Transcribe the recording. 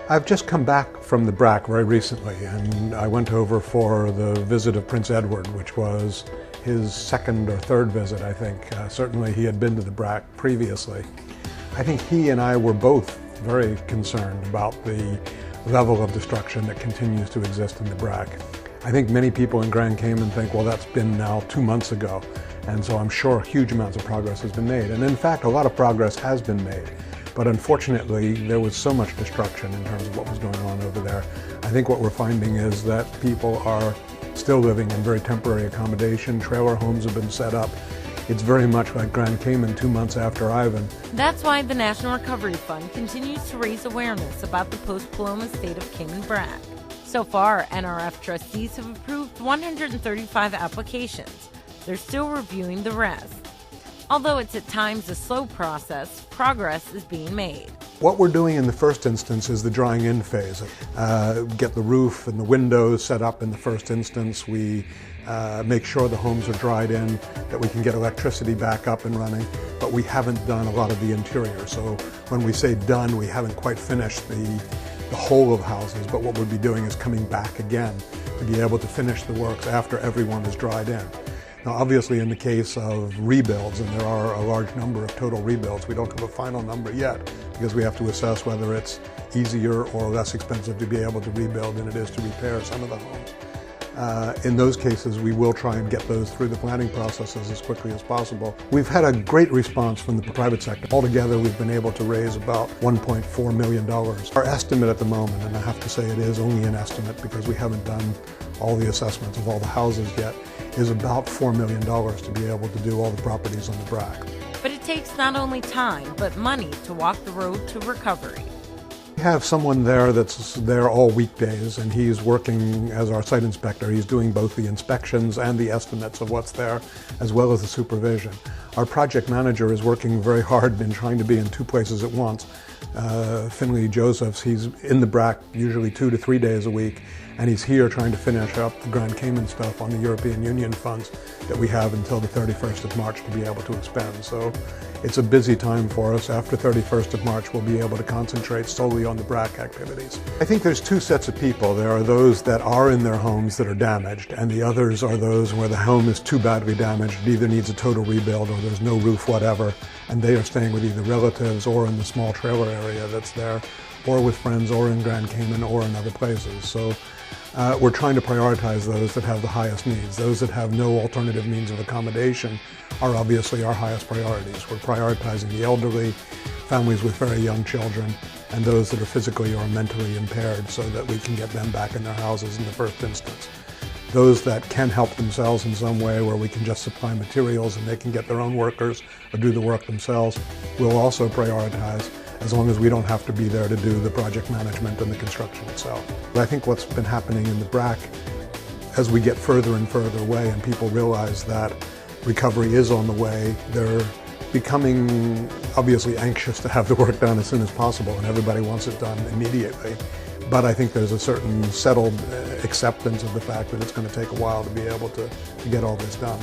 I've just come back from the Brac very recently, and I went over for the visit of Prince Edward, which was his second or third visit, I think. Certainly he had been to the Brac previously. I think he and I were both very concerned about the level of destruction that continues to exist in the Brac. I think many people in Grand Cayman think, well, that's been now 2 months ago, and so I'm sure huge amounts of progress has been made. And in fact, a lot of progress has been made. But unfortunately, there was so much destruction in terms of what was going on over there. I think what we're finding is that people are still living in very temporary accommodation. Trailer homes have been set up. It's very much like Grand Cayman 2 months after Ivan. That's why the National Recovery Fund continues to raise awareness about the post-Paloma state of Cayman Brac. So far, NRF trustees have approved 135 applications. They're still reviewing the rest. Although it's at times a slow process, progress is being made. What we're doing in the first instance is the drying in phase. Get the roof and the windows set up in the first instance. We make sure the homes are dried in, that we can get electricity back up and running, but we haven't done a lot of the interior. So when we say done, we haven't quite finished the whole of houses, but what we'll be doing is coming back again to be able to finish the works after everyone is dried in. Now, obviously, in the case of rebuilds, and there are a large number of total rebuilds, we don't have a final number yet because we have to assess whether it's easier or less expensive to be able to rebuild than it is to repair some of the homes. In those cases, we will try and get those through the planning processes as quickly as possible. We've had a great response from the private sector. Altogether, we've been able to raise about $1.4 million. Our estimate at the moment, and I have to say it is only an estimate because we haven't done all the assessments of all the houses yet, is about $4 million to be able to do all the properties on the Brac. But it takes not only time, but money to walk the road to recovery. We have someone there that's there all weekdays, and he's working as our site inspector. He's doing both the inspections and the estimates of what's there, as well as the supervision. Our project manager is working very hard in trying to be in 2 places at once. Finley Josephs, he's in the Brac usually 2 to 3 days a week, and he's here trying to finish up the Grand Cayman stuff on the European Union funds that we have until the 31st of March to be able to expend. So it's a busy time for us. After 31st of March, we'll be able to concentrate solely on the Brac activities. I think there's 2 sets of people. There are those that are in their homes that are damaged, and the others are those where the home is too badly damaged, it either needs a total rebuild or there's no roof, whatever, and they are staying with either relatives or in the small trailer area that's there, or with friends, or in Grand Cayman, or in other places. So we're trying to prioritize those that have the highest needs. Those that have no alternative means of accommodation are obviously our highest priorities. We're prioritizing the elderly, families with very young children, and those that are physically or mentally impaired so that we can get them back in their houses in the first instance. Those that can help themselves in some way, where we can just supply materials and they can get their own workers or do the work themselves, we'll also prioritize, as long as we don't have to be there to do the project management and the construction itself. But I think what's been happening in the Brac, as we get further and further away and people realize that recovery is on the way, they're becoming obviously anxious to have the work done as soon as possible, and everybody wants it done immediately. But I think there's a certain settled acceptance of the fact that it's going to take a while to be able to get all this done.